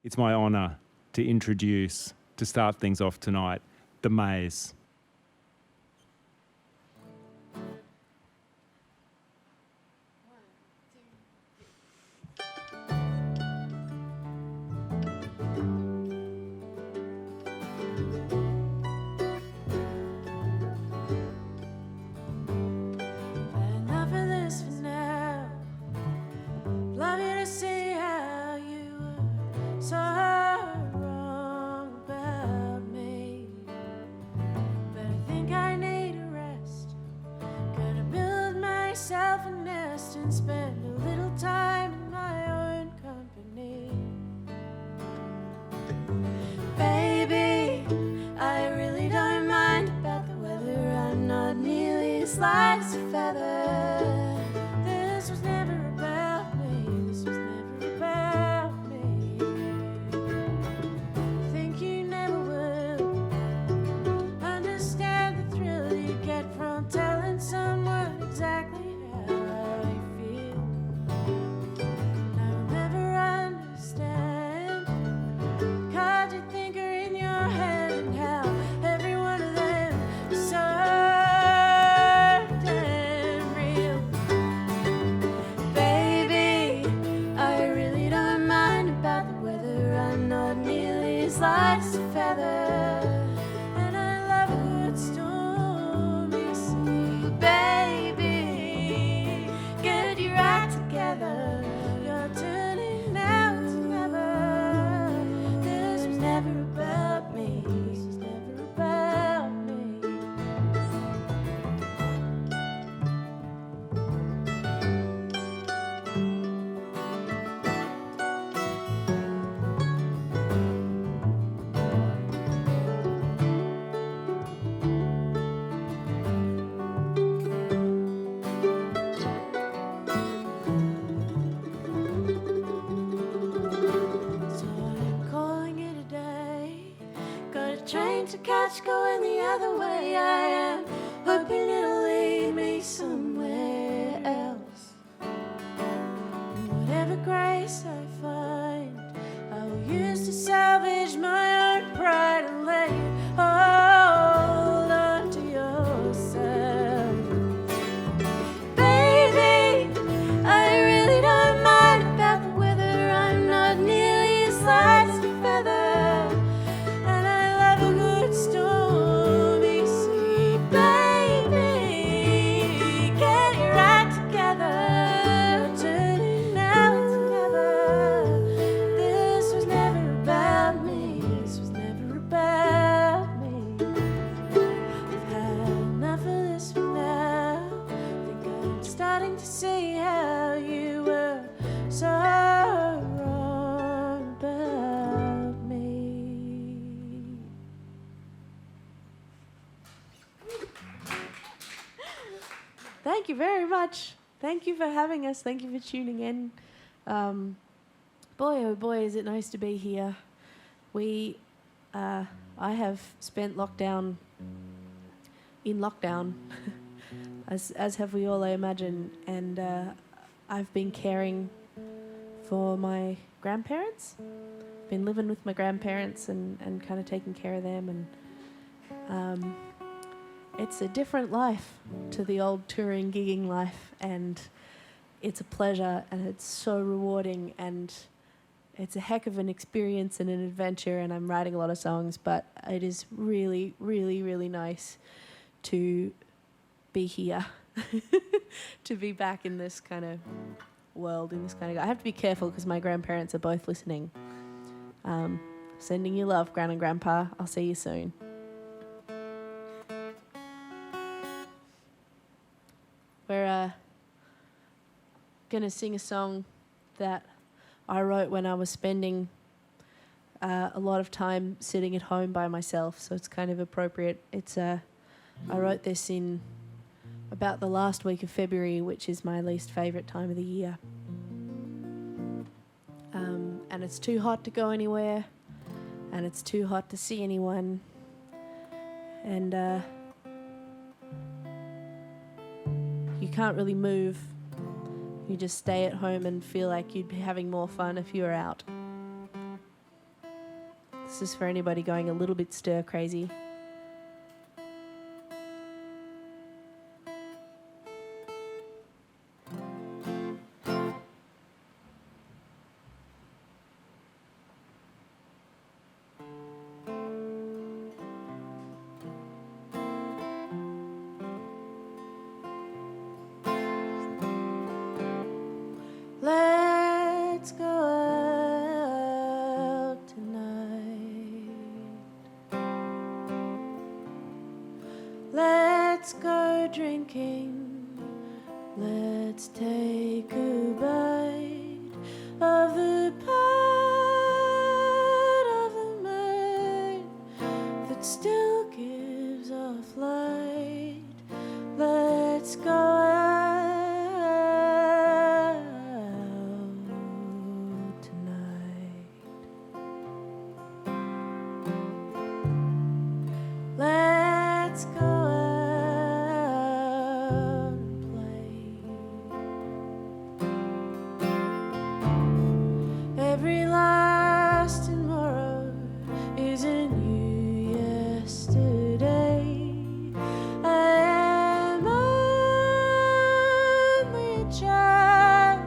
It's my honour to introduce, to start things off tonight, the Maes. Thank you very much. Thank you for having us. Thank you for tuning in. Boy, oh boy, is it nice to be here. I have spent lockdown, as have we all, I imagine, and I've been caring for my grandparents. Been living with my grandparents and kind of taking care of them, and it's a different life to the old touring, gigging life, and it's a pleasure, and it's so rewarding, and it's a heck of an experience and an adventure, and I'm writing a lot of songs, but it is really, really, really nice to be here, to be back in this kind of world, in this kind of... I have to be careful because my grandparents are both listening. Sending you love, Gran and Grandpa. I'll see you soon. We're going to sing a song that I wrote when I was spending a lot of time sitting at home by myself, so it's kind of appropriate. I wrote this in about the last week of February, which is my least favourite time of the year. And it's too hot to go anywhere, and it's too hot to see anyone, and you can't really move. You just stay at home and feel like you'd be having more fun if you were out. This is for anybody going a little bit stir crazy. Let's go out tonight. Let's go drinking. Let's take a bite of the part of the moon that still gives off light. Let's go out tonight. Let's go out and play. Every last tomorrow is a new yesterday. I am only a child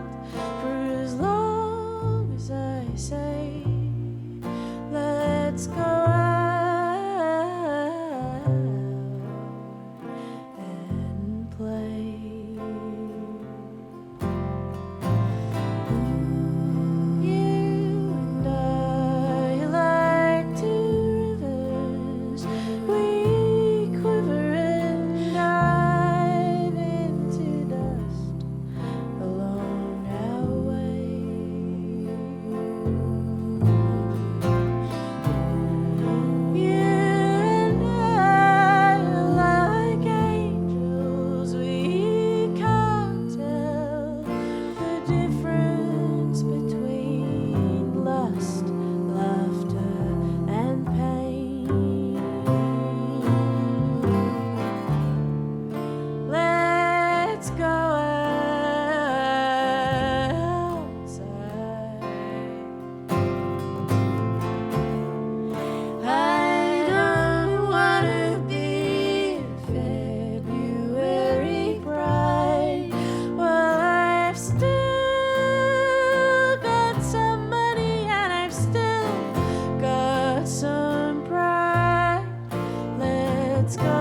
for as long as I say. Let's go out and play. You and I like two rivers. We quiver and dive into dust along our way. You and I like angels. We can't tell the difference between lust, laughter, and pain. Let's go outside. I don't wanna be a February bride. Well, I've still got some money and I've still got some pride. Let's go outside.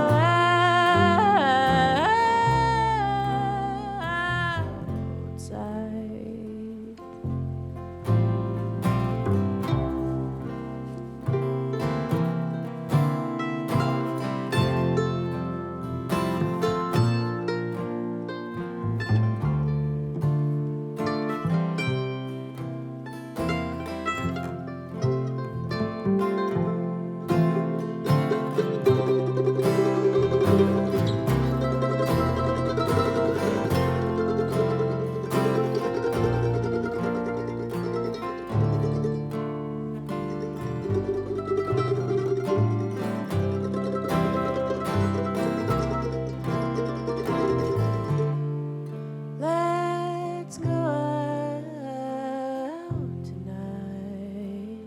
Let's go out tonight.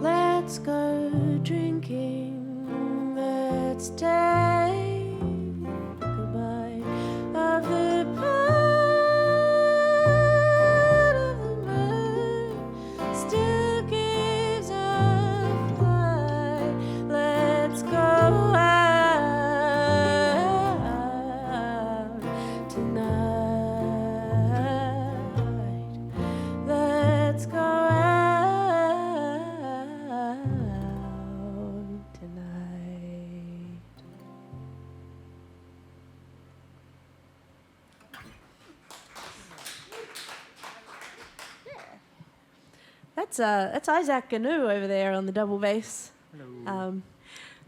Let's go drinking. Let's take a bite of the part of the moon still gives off light. Let's go out tonight. Let's go out tonight. That's Isaac Ganu over there on the double bass.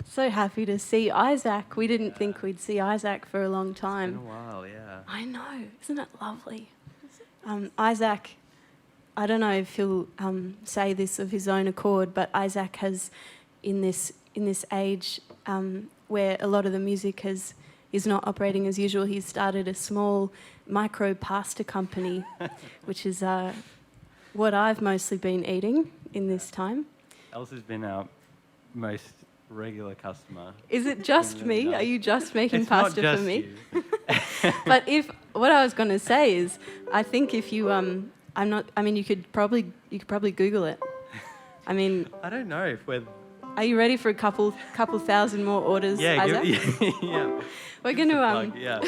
So happy to see Isaac. We didn't think we'd see Isaac for a long It's been a time. while, yeah. I know, isn't it lovely? Isaac, I don't know if he'll say this of his own accord, but Isaac has, in this age where a lot of the music is not operating as usual, he's started a small micro pasta company, which is what I've mostly been eating in this time. Elsa's been our most regular customer. Is it just Really me? nice. Are you just making It's pasta not for just me? you. But what I was going to say is, I think if you you could probably Google it. I mean, I don't know if we're... are you ready for a couple thousand more orders, Yeah, Isaac? yeah. We're going to Yeah.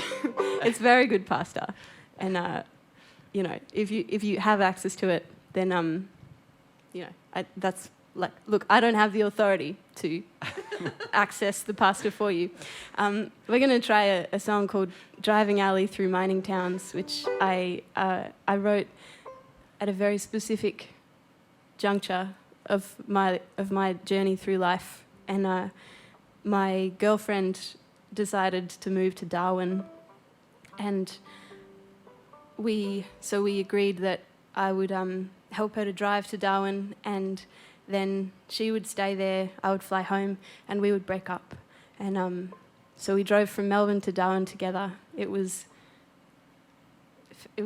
it's very good pasta, and if you have access to it, then that's like, look, I don't have the authority to access the pasta for you. We're going to try a song called "Driving Alley Through Mining Towns," which I wrote at a very specific juncture of my journey through life, and my girlfriend decided to move to Darwin, and we agreed that I would help her to drive to Darwin, and then she would stay there, I would fly home, and we would break up. And so we drove from Melbourne to Darwin together. It was a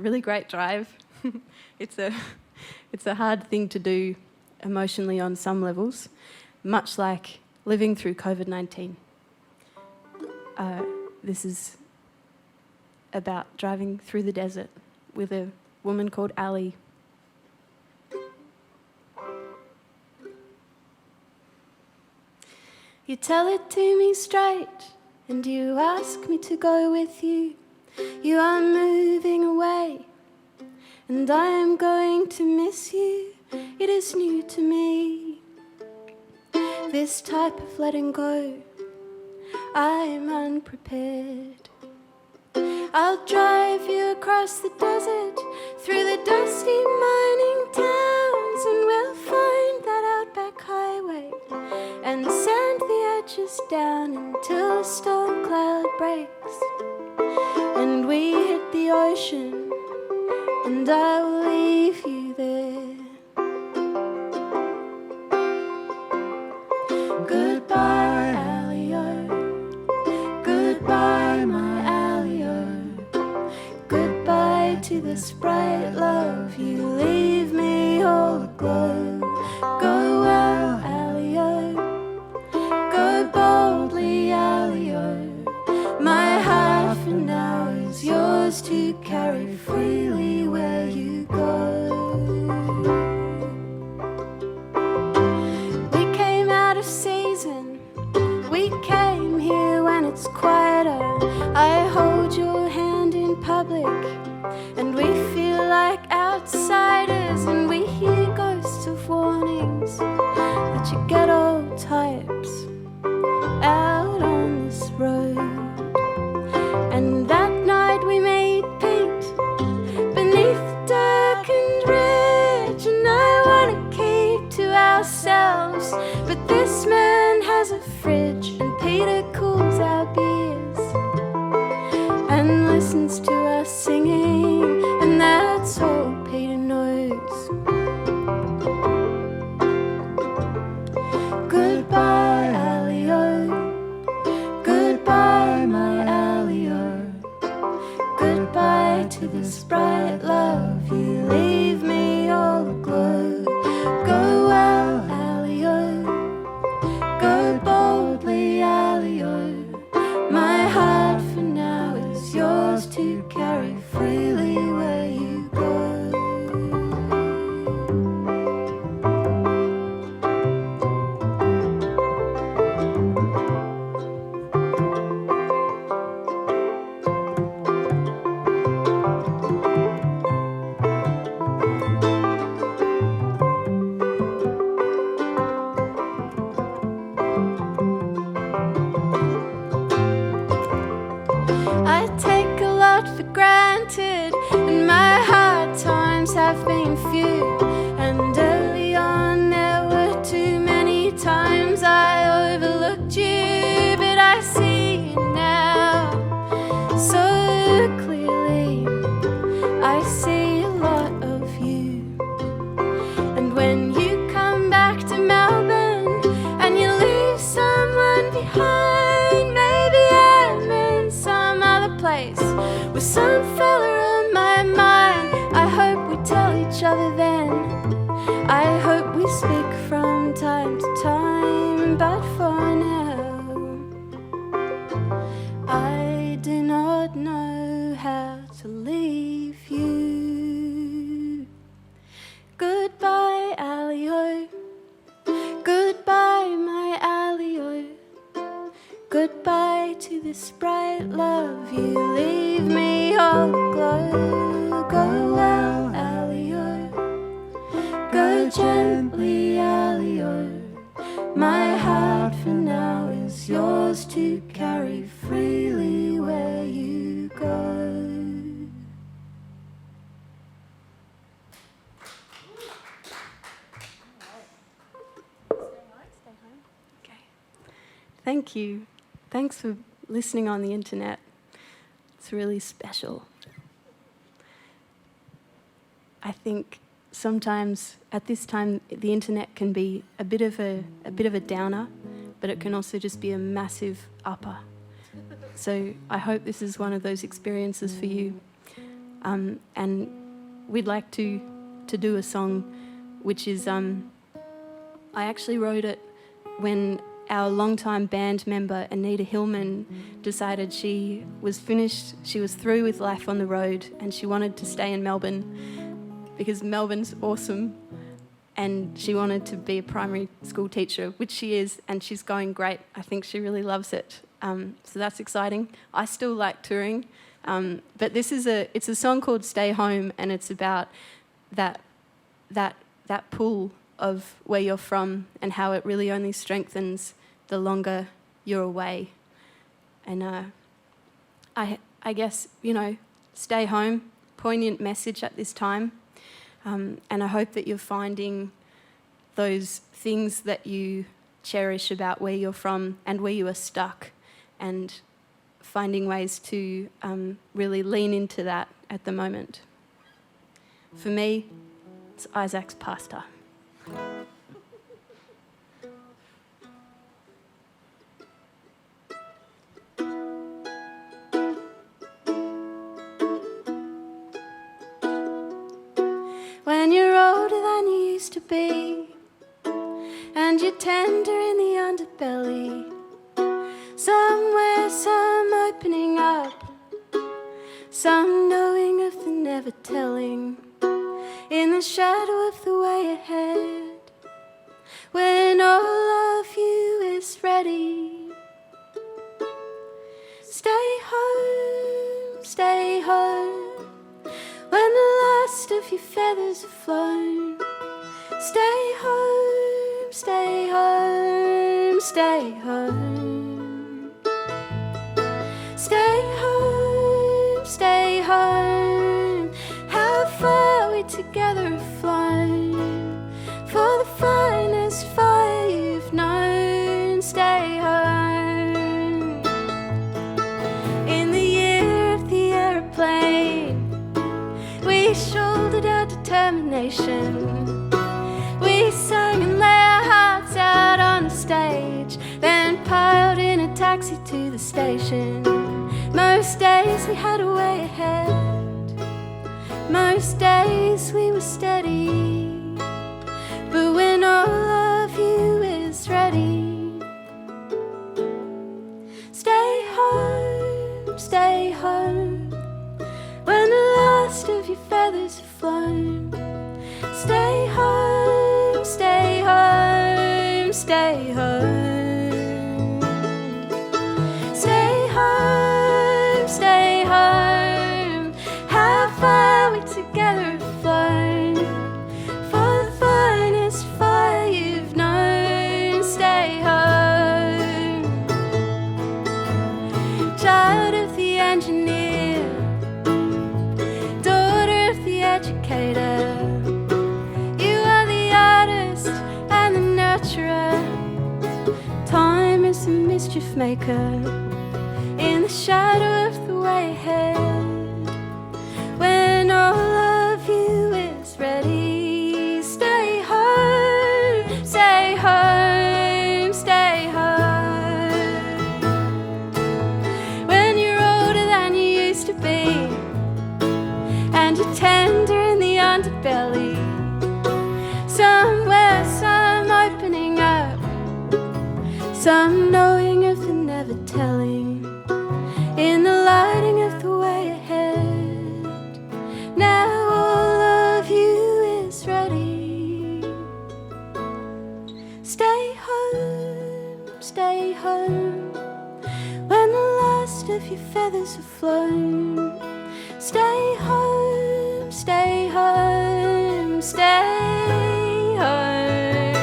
really great drive. It's a hard thing to do emotionally on some levels, much like living through COVID-19. This is about driving through the desert with a woman called Ali. You tell it to me straight, and you ask me to go with you. You are moving away, and I am going to miss you. It is new to me, this type of letting go. I am unprepared. I'll drive you across the desert, through the dusty mining towns, and we'll find that outback highway and sand the edges down until a storm cloud breaks and we hit the ocean, and I will leave you there. Goodbye, Alio. Goodbye, my Alio. Goodbye to this bright love. You leave me all aglow. Go well, Alio. Go boldly, Alio. My half an hour is yours to carry freely where you go. We came out of season. We came here when it's quieter. I hold your hand in public, and we feel like outsiders, and we hear ghosts of warnings that you get old types out on this road. And that night we made paint beneath the darkened ridge, and I wanna keep to ourselves, but this man has a fridge, and Peter cools our beers and listens to us singing, and that's all Peter knows. Goodbye, Alio. Goodbye, my Alio. Goodbye to this bright love. You leave me all aglow. Go well, Alio. Go boldly, Alio. tell each other then. I hope we speak from time to time, but for now, I do not know how to leave you. Goodbye, Alio. Goodbye, my Alio. Goodbye to this bright love. You leave me all aglow. Go well, Alio. Go gently, Alio. My heart for now is yours to carry freely where you go. Okay. Thank you. Thanks for listening on the internet. It's really special. I think sometimes at this time the internet can be a bit of a downer, but it can also just be a massive upper. So I hope this is one of those experiences for you. And we'd like to do a song which is I actually wrote it when our longtime band member Anita Hillman decided she was finished, she was through with life on the road and she wanted to stay in Melbourne because Melbourne's awesome, and she wanted to be a primary school teacher, which she is, and she's going great. I think she really loves it. So that's exciting. I still like touring, but it's a song called Stay Home, and it's about that pull of where you're from and how it really only strengthens the longer you're away. And I guess, stay home, poignant message at this time. And I hope that you're finding those things that you cherish about where you're from and where you are stuck, and finding ways to really lean into that at the moment. For me, it's Isaac's Pasta. When you're older than you used to be, and you're tender in the underbelly, somewhere some opening up, some knowing of the never telling, in the shadow of the way ahead, when all of you is ready. Stay home, stay home, when the last of your feathers have flown. Stay home, stay home, stay home. Stay home, stay home. How far we together have flown, for the finest fire you've known. Stay home. In the year of the aeroplane, we shouldered our determination. We sang and lay our hearts out on a stage, then piled in a taxi to the station. Most days we had a way ahead, most days we were steady. But when all of you is ready, stay home, stay home, when the last of your feathers have flown. Stay home, stay home, stay home. Stay home, stay home. How far we together have flown, for the finest fire you've known. Stay home. Child of the engineer, daughter of the educator, time is a mischief maker in the shadow of the way ahead. When all of you is ready, stay home, stay home, stay home. When you're older than you used to be, and you're tender in the underbelly, if your feathers have flown. Stay home, stay home, stay home.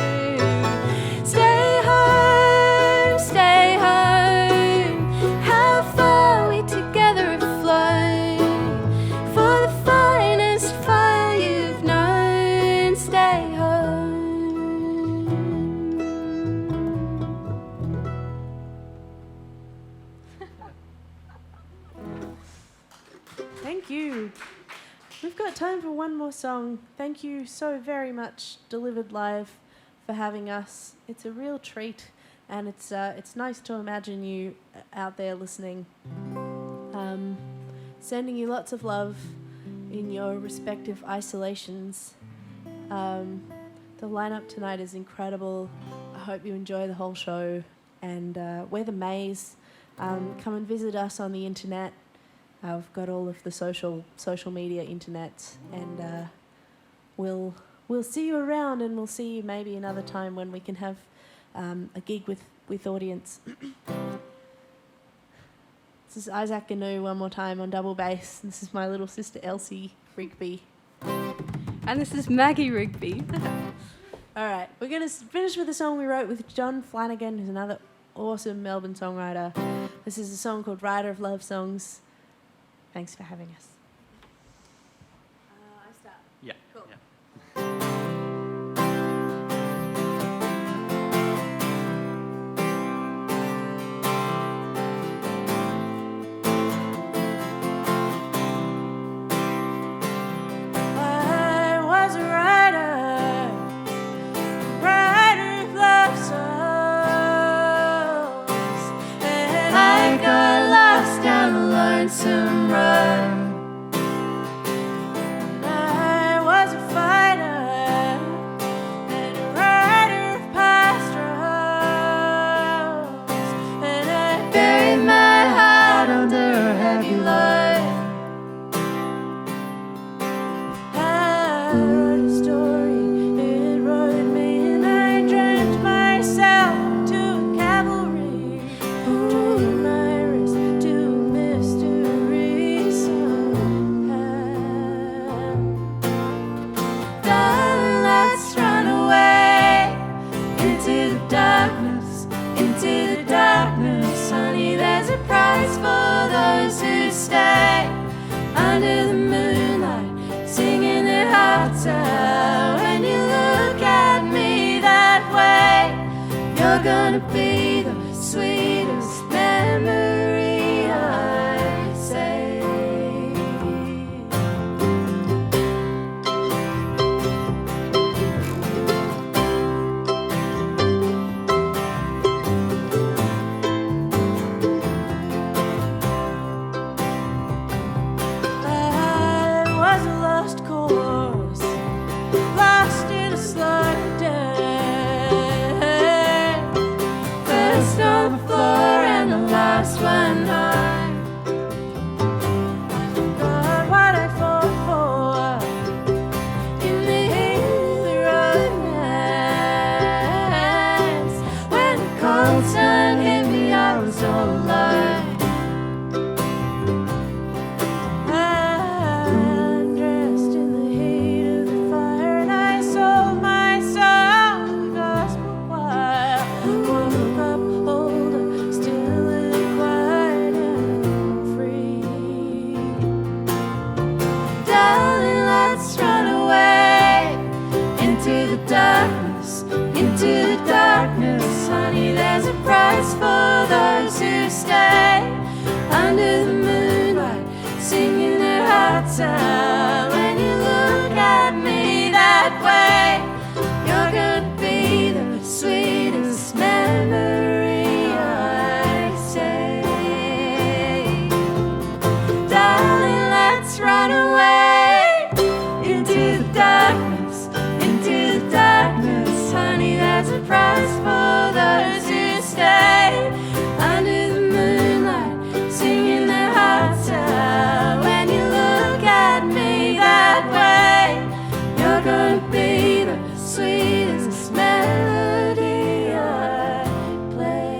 Stay home, stay home. How far we together have flown. For the finest fire you've known. Stay home. Thank you. We've got time for one more song. Thank you so very much, Delivered Live, for having us. It's a real treat, and it's nice to imagine you out there listening. Sending you lots of love in your respective isolations. The lineup tonight is incredible. I hope you enjoy the whole show. And we're the Maes. Come and visit us on the internet. I've got all of the social media internet, and we'll see you around, and we'll see you maybe another time when we can have a gig with audience. This is Isaac Ganu one more time on double bass. This is my little sister Elsie Rigby. And this is Maggie Rigby. All right, we're going to finish with a song we wrote with John Flanagan, who's another awesome Melbourne songwriter. This is a song called Writer of Love Songs. Thanks for having us. I start. Yeah. Cool. Yeah. I was a writer of love songs, and I got lost down a lonesome road. I was a fighter and a writer of pastorals, and I buried my heart under a heavy load. I wrote a story, it wrote me, and I dreamt myself to a cavalry, dreamed my wrist to a mystery somehow. Darling, let's run away into the darkness, honey. There's a prize for those who stay under the moonlight, singing their hearts out. When you look at me that way, you're gonna be the sweetest memory I say. I was a lost cause, lost in a slow day. First on the floor and the last one home. I forgot what I fought for in the heat of the romance. When the cold sun hit me, I was all alone. Undressed in the heat of the fire, and I sold my soul to the gospel choir. Woke up older, still and quiet and free. Darling, let's run away into the darkness, honey. There's a prize for those who stay under the moonlight, singing their hearts out. When you look at me that way, you're gonna be the sweetest memory I say. Darling, let's run away into the darkness, honey. There's a prize for those who stay under the moonlight, singing their hearts out. When you look at me that way, you're gonna be the sweetest melody I play.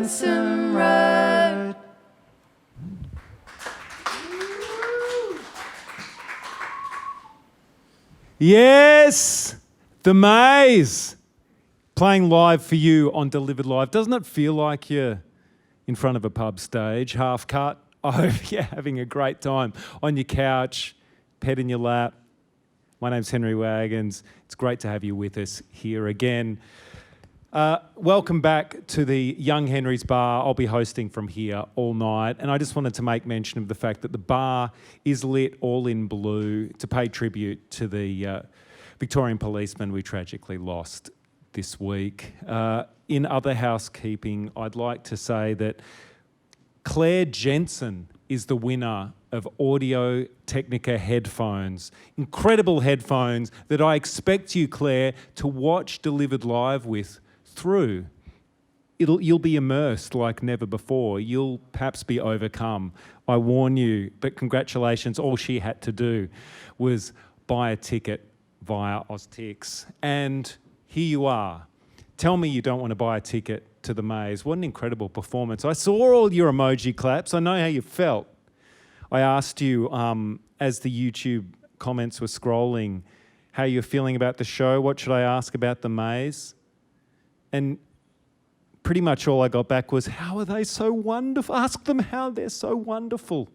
Ransom Road. Yes, the Maes playing live for you on Delivered Live. Doesn't it feel like you're in front of a pub stage, half cut? I hope you're having a great time on your couch, pet in your lap. My name's Henry Wagons. It's great to have you with us here again. Welcome back to the Young Henry's Bar. I'll be hosting from here all night. And I just wanted to make mention of the fact that the bar is lit all in blue to pay tribute to the Victorian policeman we tragically lost this week. In other housekeeping, I'd like to say that Claire Jensen is the winner of Audio Technica headphones. Incredible headphones that I expect you, Claire, to watch Delivered Live with through. You'll be immersed like never before. You'll perhaps be overcome. I warn you, but congratulations. All she had to do was buy a ticket via Oztix. And here you are. Tell me you don't want to buy a ticket to the Maes. What an incredible performance. I saw all your emoji claps. I know how you felt. I asked you as the YouTube comments were scrolling how you're feeling about the show. What should I ask about the Maes? And pretty much all I got back was, how are they so wonderful? Ask them how they're so wonderful.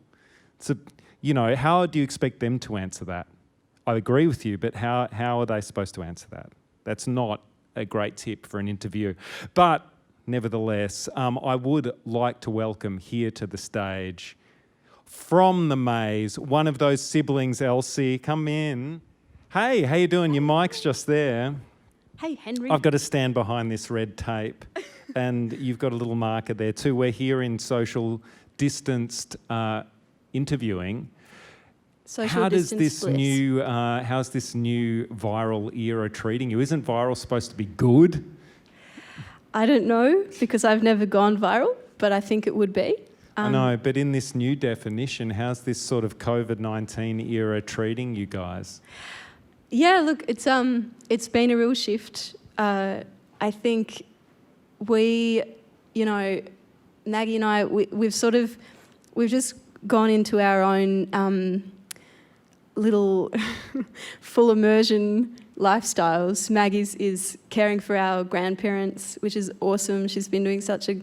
So, how do you expect them to answer that? I agree with you, but how are they supposed to answer that? That's not a great tip for an interview. But nevertheless, I would like to welcome here to the stage from the Maes, one of those siblings, Elsie. Come in. Hey, how you doing? Your mic's just there. Hey, Henry. I've got to stand behind this red tape, and you've got a little marker there too. We're here in social distanced interviewing. How's this new viral era treating you? Isn't viral supposed to be good? I don't know, because I've never gone viral, but I think it would be. I know, but in this new definition, how's this sort of COVID-19 era treating you guys? Yeah, look, it's been a real shift. I think Maggie and I, we've just gone into our own little full immersion lifestyles. Maggie's is caring for our grandparents, which is awesome. She's been doing such a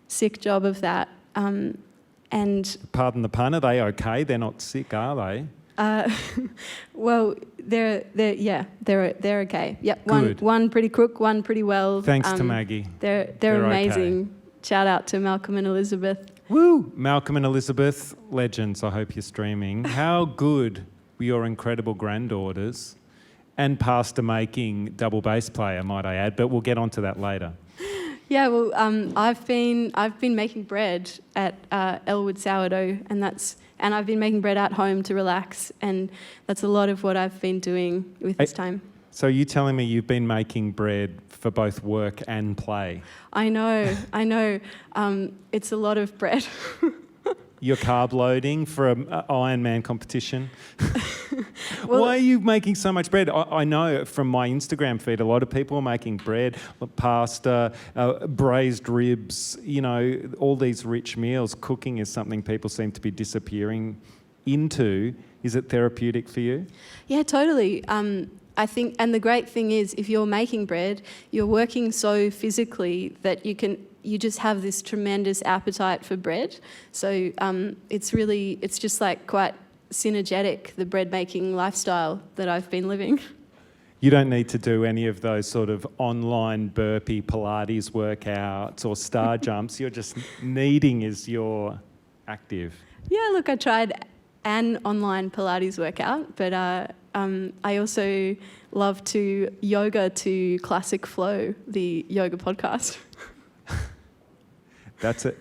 sick job of that. And pardon the pun, are they okay? They're not sick, are they? Well, they're okay. Yeah, Good. one pretty crook, one pretty well. Thanks to Maggie. They're amazing. Okay. Shout out to Malcolm and Elizabeth. Woo! Malcolm and Elizabeth, legends. I hope you're streaming. How good were your incredible granddaughters and pasta making double bass player, might I add? But we'll get onto that later. Yeah, well, I've been making bread at Elwood Sourdough, and I've been making bread at home to relax, and that's a lot of what I've been doing with this time. So you're telling me you've been making bread for both work and play? I know. It's a lot of bread. You're carb loading for an Ironman competition? Well, why are you making so much bread? I know from my Instagram feed, a lot of people are making bread, pasta, braised ribs, all these rich meals. Cooking is something people seem to be disappearing into. Is it therapeutic for you? Yeah, totally. I think, and the great thing is, if you're making bread, you're working so physically that you just have this tremendous appetite for bread. So it's just like quite synergetic, the bread making lifestyle that I've been living. You don't need to do any of those sort of online burpee Pilates workouts or star jumps. You're just kneading as you're active. Yeah, look, I tried an online Pilates workout, but I also love to yoga to Classic Flow, the yoga podcast. That's it,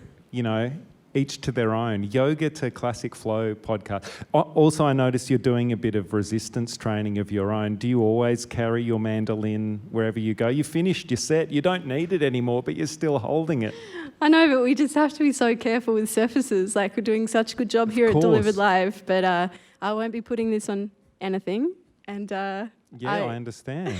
each to their own. Yoga to Classic Flow podcast. Also, I noticed you're doing a bit of resistance training of your own. Do you always carry your mandolin wherever you go? You finished your set. You don't need it anymore, but you're still holding it. I know, but we just have to be so careful with surfaces. Like, we're doing such a good job here at Delivered Live, but I won't be putting this on anything. And I understand.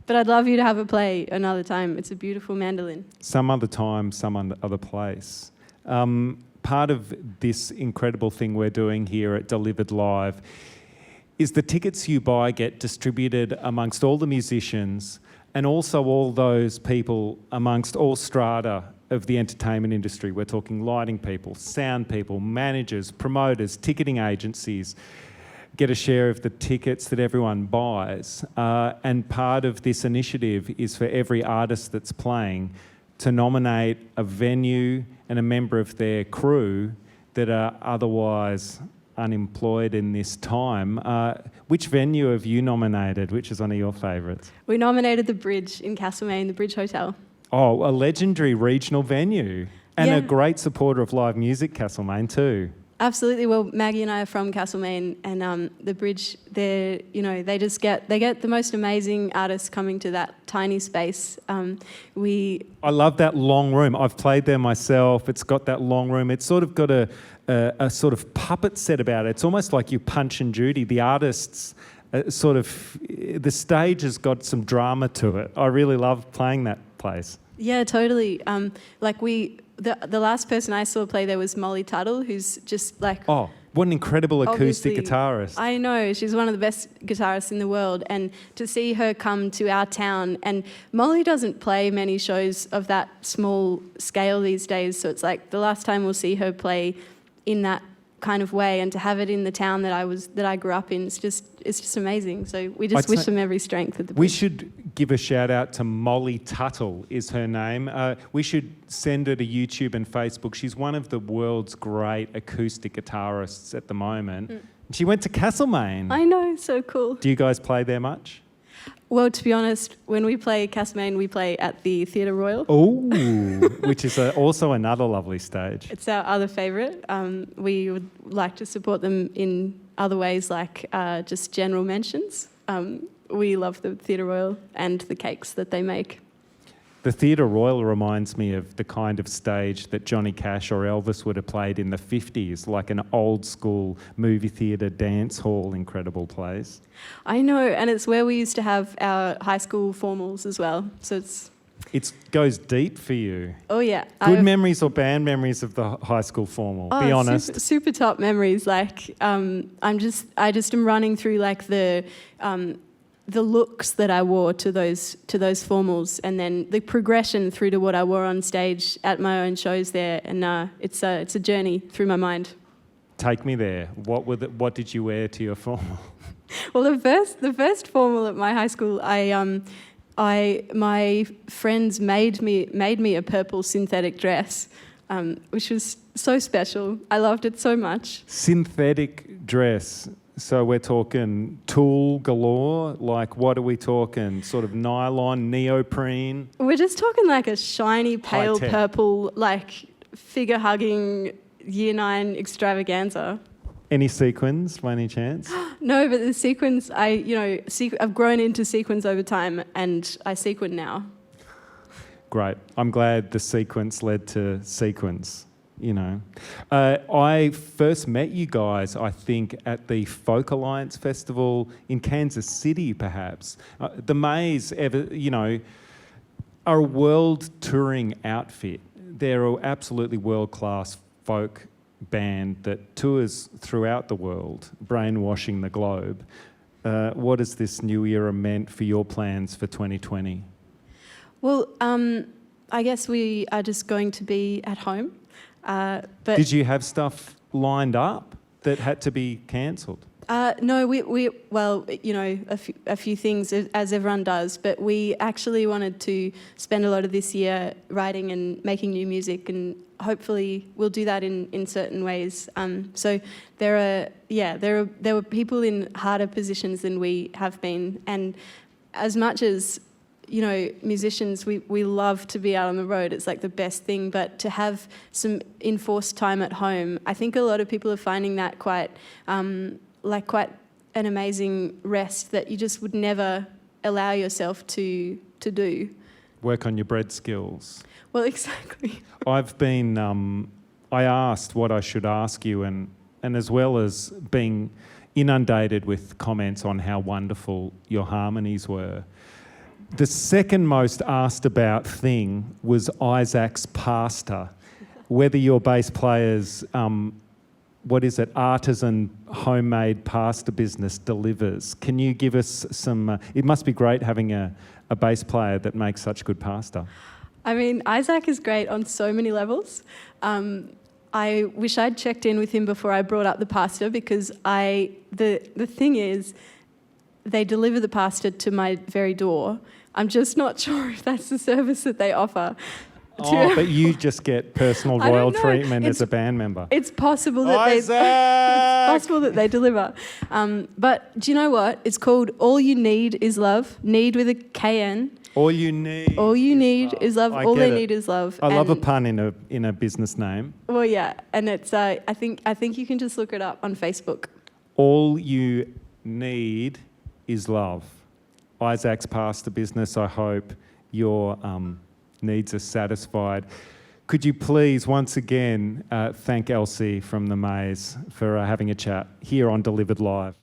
But I'd love you to have it play another time. It's a beautiful mandolin. Some other time, some other place. Part of this incredible thing we're doing here at Delivered Live is the tickets you buy get distributed amongst all the musicians and also all those people amongst all strata of the entertainment industry. We're talking lighting people, sound people, managers, promoters, ticketing agencies, get a share of the tickets that everyone buys. And part of this initiative is for every artist that's playing to nominate a venue and a member of their crew that are otherwise unemployed in this time. Which venue have you nominated? Which is one of your favourites? We nominated the Bridge in Castlemaine, the Bridge Hotel. Oh, a legendary regional venue and Yeah. a great supporter of live music, Castlemaine too. Absolutely. Well, Maggie and I are from Castlemaine, and the Bridge, they get the most amazing artists coming to that tiny space. I love that long room. I've played there myself. It's got that long room. It's sort of got a sort of puppet set about it. It's almost like you Punch and Judy. The artists the stage has got some drama to it. I really love playing that place. Yeah, totally. The last person I saw play there was Molly Tuttle, who's just like... Oh, what an incredible acoustic Obviously, guitarist. I know, she's one of the best guitarists in the world, and to see her come to our town, and Molly doesn't play many shows of that small scale these days, so it's like the last time we'll see her play in that kind of way, and to have it in the town that I grew up in, it's just amazing. So we just wish them every strength at the We Bridge. should give a shout out to Molly Tuttle is her name. We should send her to YouTube and Facebook. She's one of the world's great acoustic guitarists at the moment. She went to Castlemaine. I know, so cool. Do you guys play there much? Well, to be honest, when we play Castlemaine, we play at the Theatre Royal. Oh, which is also another lovely stage. It's our other favourite. We would like to support them in other ways, like just general mentions. We love the Theatre Royal and the cakes that they make. The Theatre Royal reminds me of the kind of stage that Johnny Cash or Elvis would have played in the 50s, like an old school movie theatre dance hall, incredible place. I know, and it's where we used to have our high school formals as well. So It goes deep for you. Oh yeah. Good memories or bad memories of the high school formal? Be honest. Super top memories. Like I just am running through like the looks that I wore to those formals, and then the progression through to what I wore on stage at my own shows there, and it's a journey through my mind. Take me there. What did you wear to your formal? Well, the first formal at my high school, my friends made me a purple synthetic dress, which was so special. I loved it so much. Synthetic dress. So we're talking tulle galore? Like, what are we talking? Sort of nylon, neoprene? We're just talking like a shiny, pale High-tech. purple, like figure-hugging Year 9 extravaganza. Any sequins by any chance? No, but the sequins, I've grown into sequins over time, and I sequin now. Great. I'm glad the sequence led to sequence. I first met you guys, I think, at the Folk Alliance Festival in Kansas City, perhaps. The Maes, are a world touring outfit. They're an absolutely world-class folk band that tours throughout the world, brainwashing the globe. What has this new era meant for your plans for 2020? Well, I guess we are just going to be at home. But Did you have stuff lined up that had to be cancelled? No, a few things, as everyone does, but we actually wanted to spend a lot of this year writing and making new music, and hopefully we'll do that in certain ways. So there were people in harder positions than we have been, and as much as musicians, we love to be out on the road. It's like the best thing. But to have some enforced time at home, I think a lot of people are finding that quite an amazing rest that you just would never allow yourself to do. Work on your bread skills. Well, exactly. I've been, I asked what I should ask you, and as well as being inundated with comments on how wonderful your harmonies were, The second most asked about thing was Isaac's pasta. Whether your bass player's, artisan homemade pasta business delivers. Can you give us some... it must be great having a bass player that makes such good pasta. I mean, Isaac is great on so many levels. I wish I'd checked in with him before I brought up the pasta, because the thing is, they deliver the pasta to my very door. I'm just not sure if that's the service that they offer. But you just get personal I don't royal know. treatment as a band member. It's possible that they deliver. But do you know what? It's called All You Need Is Love. Need with a KN. All you need. All you need is love. I All get they it. need is love. I love a pun in a business name. Well, yeah, and it's. I think you can just look it up on Facebook. All you need is love. Isaac's pasta business. I hope your needs are satisfied. Could you please once again thank Elsie from the Maes for having a chat here on Delivered Live.